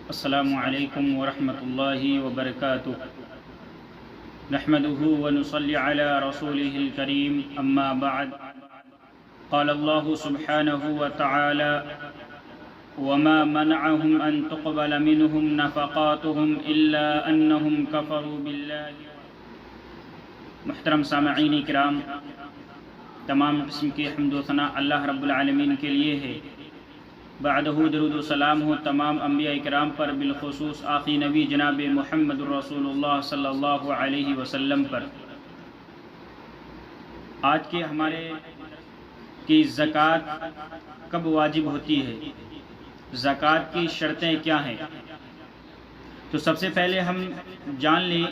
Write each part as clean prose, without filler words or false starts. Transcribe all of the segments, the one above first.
السلام علیکم ورحمۃ اللہ وبرکاتہ۔ نحمده ونصلي على رسوله الكريم اما بعد، قال الله سبحانه وتعالى وما منعهم ان تقبل منهم نفقاتهم الا انهم كفروا بالله۔ محترم سامعین کرام، تمام قسم کے حمد و ثنا اللہ رب العالمین کے لیے ہے، بعدہ درود و سلام ہو تمام انبیاء کرام پر، بالخصوص آخری نبی جناب محمد رسول اللہ صلی اللہ علیہ وسلم پر۔ آج کے ہمارے کی زکوٰۃ کب واجب ہوتی ہے، زکوٰۃ کی شرطیں کیا ہیں؟ تو سب سے پہلے ہم جان لیں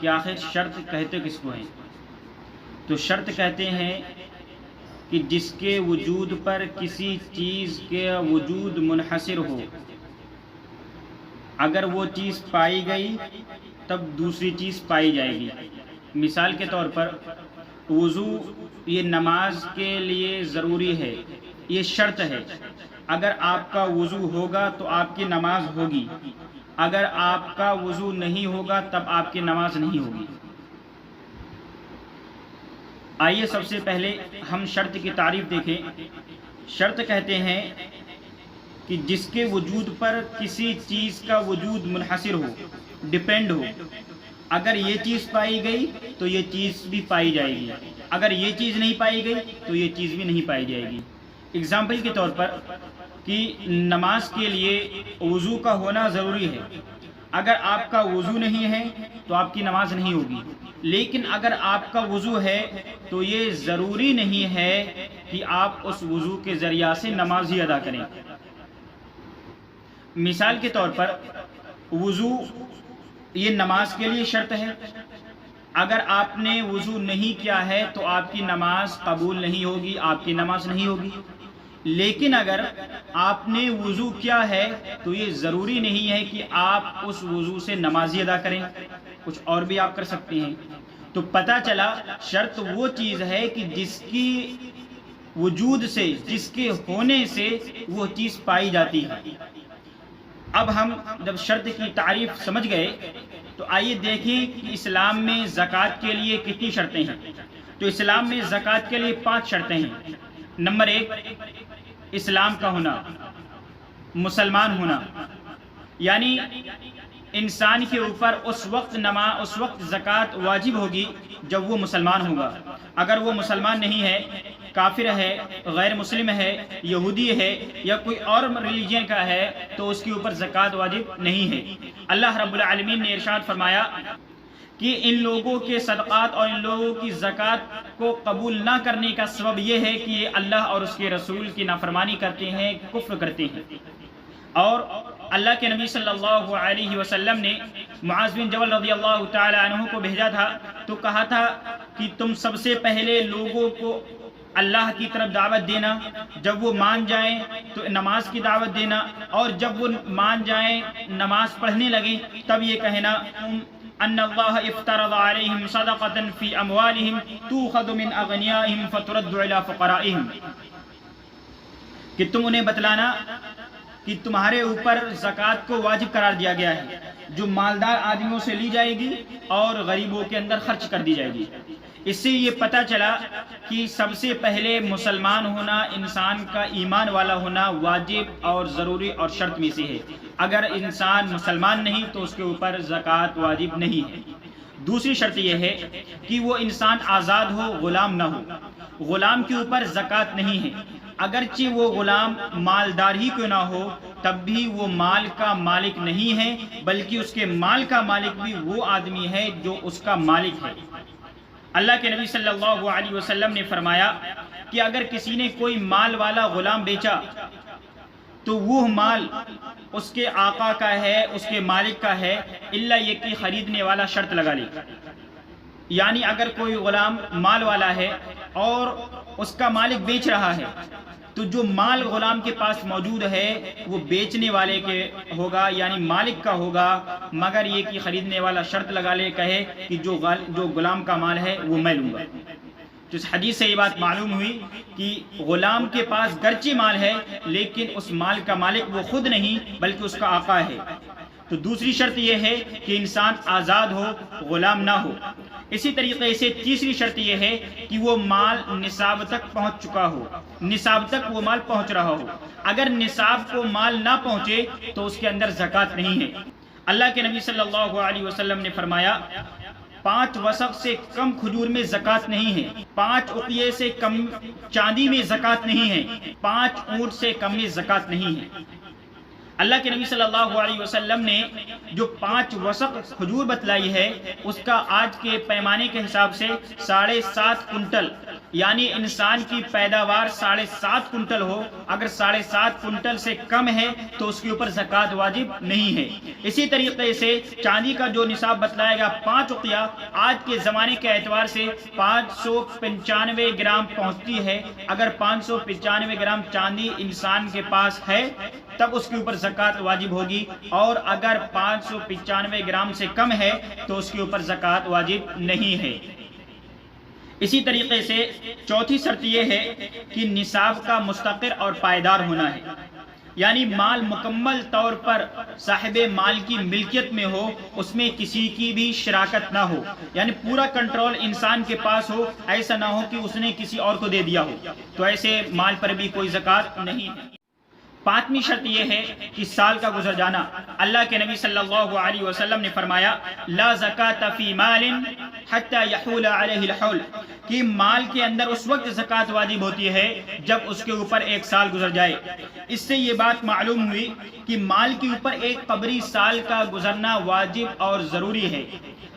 کہ آخر شرط کہتے کس کو ہیں۔ تو شرط کہتے ہیں کہ جس کے وجود پر کسی چیز کے وجود منحصر ہو، اگر وہ چیز پائی گئی تب دوسری چیز پائی جائے گی۔ مثال کے طور پر وضو یہ نماز کے لیے ضروری ہے، یہ شرط ہے۔ اگر آپ کا وضو ہوگا تو آپ کی نماز ہوگی، اگر آپ کا وضو نہیں ہوگا تب آپ کی نماز نہیں ہوگی۔ آئیے سب سے پہلے ہم شرط کی تعریف دیکھیں۔ شرط کہتے ہیں کہ جس کے وجود پر کسی چیز کا وجود منحصر ہو، ڈیپینڈ ہو۔ اگر یہ چیز پائی گئی تو یہ چیز بھی پائی جائے گی، اگر یہ چیز نہیں پائی گئی تو یہ چیز بھی نہیں پائی جائے گی۔ اگزامپل کے طور پر کہ نماز کے لیے وضو کا ہونا ضروری ہے، اگر آپ کا وضو نہیں ہے تو آپ کی نماز نہیں ہوگی، لیکن اگر آپ کا وضو ہے تو یہ ضروری نہیں ہے کہ آپ اس وضو کے ذریعہ سے نماز ہی ادا کریں۔ مثال کے طور پر وضو یہ نماز کے لیے شرط ہے، اگر آپ نے وضو نہیں کیا ہے تو آپ کی نماز قبول نہیں ہوگی، آپ کی نماز نہیں ہوگی۔ لیکن اگر آپ نے وضو کیا ہے تو یہ ضروری نہیں ہے کہ آپ اس وضو سے نماز ہی ادا کریں، کچھ اور بھی آپ کر سکتے ہیں۔ تو پتہ چلا شرط وہ چیز ہے کہ جس کی وجود سے، جس کے ہونے سے وہ چیز پائی جاتی ہے۔ اب ہم جب شرط کی تعریف سمجھ گئے تو آئیے دیکھیں کہ اسلام میں زکوٰۃ کے لیے کتنی شرطیں ہیں۔ تو اسلام میں زکوٰۃ کے لیے 5 شرطیں ہیں۔ نمبر 1، اسلام کا ہونا، مسلمان ہونا، یعنی انسان کے اوپر اس وقت زکوٰۃ واجب ہوگی جب وہ مسلمان ہوگا۔ اگر وہ مسلمان نہیں ہے، کافر ہے، غیر مسلم ہے، یہودی ہے یا کوئی اور ریلیجن کا ہے تو اس کے اوپر زکوٰۃ واجب نہیں ہے۔ اللہ رب العالمین نے ارشاد فرمایا کہ ان لوگوں کے صدقات اور ان لوگوں کی زکوٰۃ کو قبول نہ کرنے کا سبب یہ ہے کہ یہ اللہ اور اس کے رسول کی نافرمانی کرتے ہیں، کفر کرتے ہیں۔ اور اللہ کے نبی صلی اللہ علیہ وسلم نے معاذ بن جبل رضی اللہ تعالی عنہ کو بھیجا تھا تو کہا تھا کہ تم سب سے پہلے لوگوں کو اللہ کی طرف دعوت دینا، جب وہ مان جائیں تو نماز کی دعوت دینا، اور جب وہ مان جائیں نماز پڑھنے لگیں تب یہ کہنا ان اللہ افترض علیہم صدقۃ فی اموالہم تؤخذ من اغنیائہم فترد الی فقرائہم، کہ تم انہیں بتلانا کہ تمہارے اوپر زکوٰۃ کو واجب قرار دیا گیا ہے، جو مالدار آدمیوں سے لی جائے گی اور غریبوں کے اندر خرچ کر دی جائے گی۔ اس سے یہ پتہ چلا کہ سب سے پہلے مسلمان ہونا، انسان کا ایمان والا ہونا واجب اور ضروری اور شرط میں سے ہے۔ اگر انسان مسلمان نہیں تو اس کے اوپر زکوٰۃ واجب نہیں ہے۔ دوسری شرط یہ ہے کہ وہ انسان آزاد ہو، غلام نہ ہو۔ غلام کے اوپر زکوٰۃ نہیں ہے، اگرچہ وہ غلام مالدار ہی کیوں نہ ہو تب بھی وہ مال کا مالک نہیں ہے، بلکہ اس کے مال کا مالک بھی وہ آدمی ہے جو اس کا مالک ہے۔ اللہ کے نبی صلی اللہ علیہ وسلم نے فرمایا کہ اگر کسی نے کوئی مال والا غلام بیچا تو وہ مال اس کے آقا کا ہے، اس کے مالک کا ہے، الا یہ کہ خریدنے والا شرط لگا لے۔ یعنی اگر کوئی غلام مال والا ہے اور اس کا مالک بیچ رہا ہے تو جو مال غلام کے پاس موجود ہے وہ بیچنے والے کے ہوگا، یعنی مالک کا ہوگا، مگر یہ کہ خریدنے والا شرط لگا لے، کہے کہ جو غلام کا مال ہے وہ میں لوں گا۔ تو اس حدیث سے یہ بات معلوم ہوئی کہ غلام کے پاس گرچہ مال ہے لیکن اس مال کا مالک وہ خود نہیں بلکہ اس کا آقا ہے۔ تو دوسری شرط یہ ہے کہ انسان آزاد ہو، غلام نہ ہو۔ اسی طریقے سے تیسری شرط یہ ہے کہ وہ مال نصاب تک پہنچ چکا ہو، نصاب تک وہ مال پہنچ رہا ہو۔ اگر نصاب کو مال نہ پہنچے تو اس کے اندر زکوٰۃ نہیں ہے۔ اللہ کے نبی صلی اللہ علیہ وسلم نے فرمایا 5 وسق سے کم کھجور میں زکوٰۃ نہیں ہے، 5 عقیے سے کم چاندی میں زکوٰۃ نہیں ہے، 5 اونٹ سے کم میں زکوٰۃ نہیں ہے۔ اللہ کے نبی صلی اللہ علیہ وسلم نے جو 5 وسق کھجور بتلائی ہے اس کا آج کے پیمانے کے حساب سے 7.5 کنٹل، یعنی انسان کی پیداوار 7.5 کنٹل ہو، اگر 7.5 کنٹل سے کم ہے تو اس کے اوپر زکوٰۃ واجب نہیں ہے۔ اسی طریقے سے چاندی کا جو نصاب بتلایا گیا 5 عقیہ، آج کے زمانے کے اعتبار سے 595 گرام پہنچتی ہے۔ اگر 595 گرام چاندی انسان کے پاس ہے تب اس کے اوپر زکوٰۃ واجب ہوگی، اور اگر 595 گرام سے کم ہے تو اس کے اوپر زکوٰۃ واجب نہیں ہے۔ اسی طریقے سے چوتھی شرط یہ ہے کہ نصاب کا مستقر اور پائیدار ہونا ہے، یعنی مال مکمل طور پر صاحب مال کی ملکیت میں ہو، اس میں کسی کی بھی شراکت نہ ہو، یعنی پورا کنٹرول انسان کے پاس ہو، ایسا نہ ہو کہ اس نے کسی اور کو دے دیا ہو، تو ایسے مال پر بھی کوئی زکوٰۃ نہیں ہے۔ 5ویں شرط یہ ہے کہ سال کا گزر جانا۔ اللہ کے نبی صلی اللہ علیہ وسلم نے فرمایا لا زکاۃ فی مال حتی یحول علیہ الحول، کہ مال کے اندر اس وقت زکوٰۃ واجب ہوتی ہے جب اس کے اوپر 1 سال گزر جائے۔ اس سے یہ بات معلوم ہوئی کہ مال کے اوپر ایک قبری سال کا گزرنا واجب اور ضروری ہے۔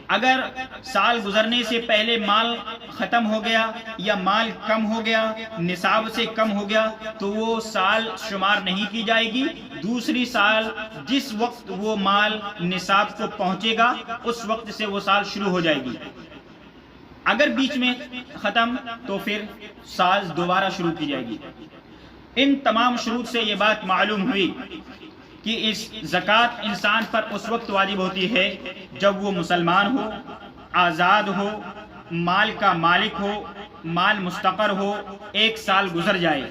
اگر سال گزرنے سے پہلے مال ختم ہو گیا یا مال کم ہو گیا، نصاب سے کم ہو گیا، تو وہ سال شمار نہیں کی جائے گی۔ دوسری سال جس وقت وہ مال نصاب کو پہنچے گا اس وقت سے وہ سال شروع ہو جائے گی۔ اگر بیچ میں ختم تو پھر سال دوبارہ شروع کی جائے گی۔ ان تمام شروط سے یہ بات معلوم ہوئی کہ اس زکوٰۃ انسان پر اس وقت واجب ہوتی ہے جب وہ مسلمان ہو، آزاد ہو، مال کا مالک ہو، مال مستقر ہو، 1 سال گزر جائے،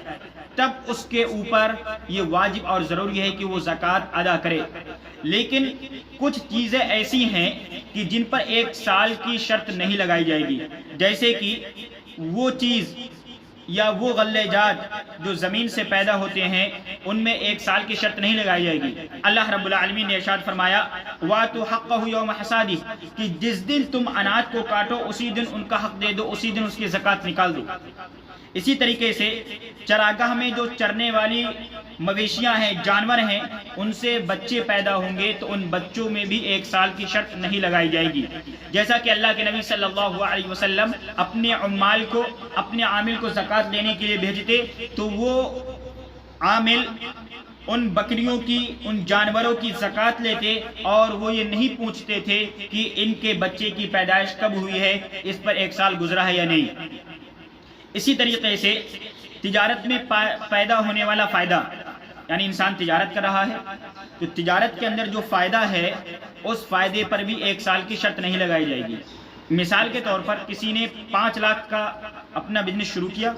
تب اس کے اوپر یہ واجب اور ضروری ہے کہ وہ زکوٰۃ ادا کرے۔ لیکن کچھ چیزیں ایسی ہیں کہ جن پر 1 سال کی شرط نہیں لگائی جائے گی، جیسے کہ وہ چیز یا وہ غلہ جات جو زمین سے پیدا ہوتے ہیں ان میں 1 سال کی شرط نہیں لگائی جائے گی۔ اللہ رب العالمین نے ارشاد فرمایا وَآتُوا حَقَّهُ يَوْمَ حَصَادِهِ، کہ جس دن تم اناج کو کاٹو اسی دن ان کا حق دے دو، اسی دن اس کی زکوٰۃ نکال دو۔ اسی طریقے سے چراگاہ میں جو چرنے والی مویشیاں ہیں، جانور ہیں، ان سے بچے پیدا ہوں گے تو ان بچوں میں بھی 1 سال کی شرط نہیں لگائی جائے گی۔ جیسا کہ اللہ کے نبی صلی اللہ علیہ وسلم اپنے عمال کو، اپنے عامل کو زکوٰۃ لینے کے لیے بھیجتے تو وہ عامل ان بکریوں کی، ان جانوروں کی زکوٰۃ لیتے اور وہ یہ نہیں پوچھتے تھے کہ ان کے بچے کی پیدائش کب ہوئی ہے، اس پر 1 سال گزرا ہے یا نہیں۔ اسی طریقے سے تجارت میں پیدا ہونے والا فائدہ، یعنی انسان تجارت کر رہا ہے تو تجارت کے اندر جو فائدہ ہے اس فائدے پر بھی 1 سال کی شرط نہیں لگائی جائے گی۔ مثال کے طور پر کسی نے 5 لاکھ کا اپنا بزنس شروع کیا،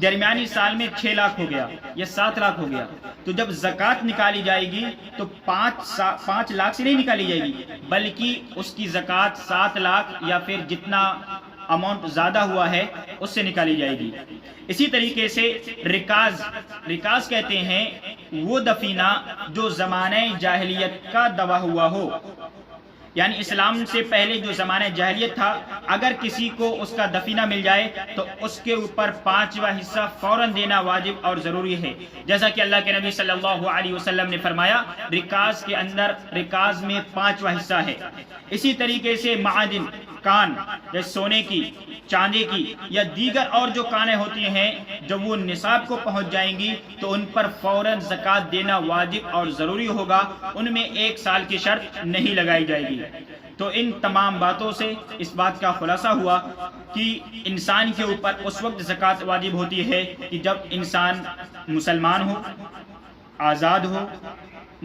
درمیانی سال میں 6 لاکھ ہو گیا یا 7 لاکھ ہو گیا، تو جب زکوٰۃ نکالی جائے گی تو 5 لاکھ سے نہیں نکالی جائے گی بلکہ اس کی زکوٰۃ 7 لاکھ یا پھر جتنا اماؤنٹ زیادہ ہوا ہے اس سے نکالی جائے گی۔ اسی طریقے سے رکاز کہتے ہیں وہ دفینہ جو زمانہ جاہلیت کا دبا ہوا ہو، یعنی اسلام سے پہلے جو زمانہ جاہلیت تھا، اگر کسی کو اس کا دفینہ مل جائے تو اس کے اوپر 5واں حصہ فوراً دینا واجب اور ضروری ہے، جیسا کہ اللہ کے نبی صلی اللہ علیہ وسلم نے فرمایا رکاز کے اندر، رکاز میں 5واں حصہ ہے۔ اسی طریقے سے معادن، کان، جیسے سونے کی، چاندی کی یا دیگر اور جو کانیں ہوتی ہیں، جب وہ نصاب کو پہنچ جائیں گی تو ان پر فوراً زکوٰۃ دینا واجب اور ضروری ہوگا، ان میں 1 سال کی شرط نہیں لگائی جائے گی۔ تو ان تمام باتوں سے اس بات کا خلاصہ ہوا کہ انسان کے اوپر اس وقت زکوٰۃ واجب ہوتی ہے کہ جب انسان مسلمان ہو، آزاد ہو،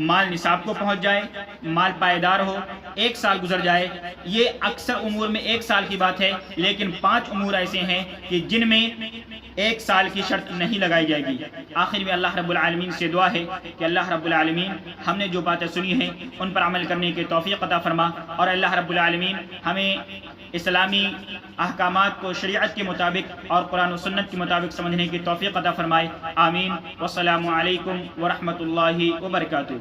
مال نصاب کو پہنچ جائے، مال پائیدار ہو، 1 سال گزر جائے، یہ اکثر امور میں 1 سال کی بات ہے، لیکن 5 امور ایسے ہیں کہ جن میں 1 سال کی شرط نہیں لگائی جائے گی۔ آخر میں اللہ رب العالمین سے دعا ہے کہ اللہ رب العالمین ہم نے جو باتیں سنی ہیں ان پر عمل کرنے کی توفیق عطا فرما، اور اللہ رب العالمین ہمیں اسلامی احکامات کو شریعت کے مطابق اور قرآن و سنت کے مطابق سمجھنے کی توفیق عطا فرمائے، آمین۔ والسلام علیکم ورحمۃ اللہ وبرکاتہ۔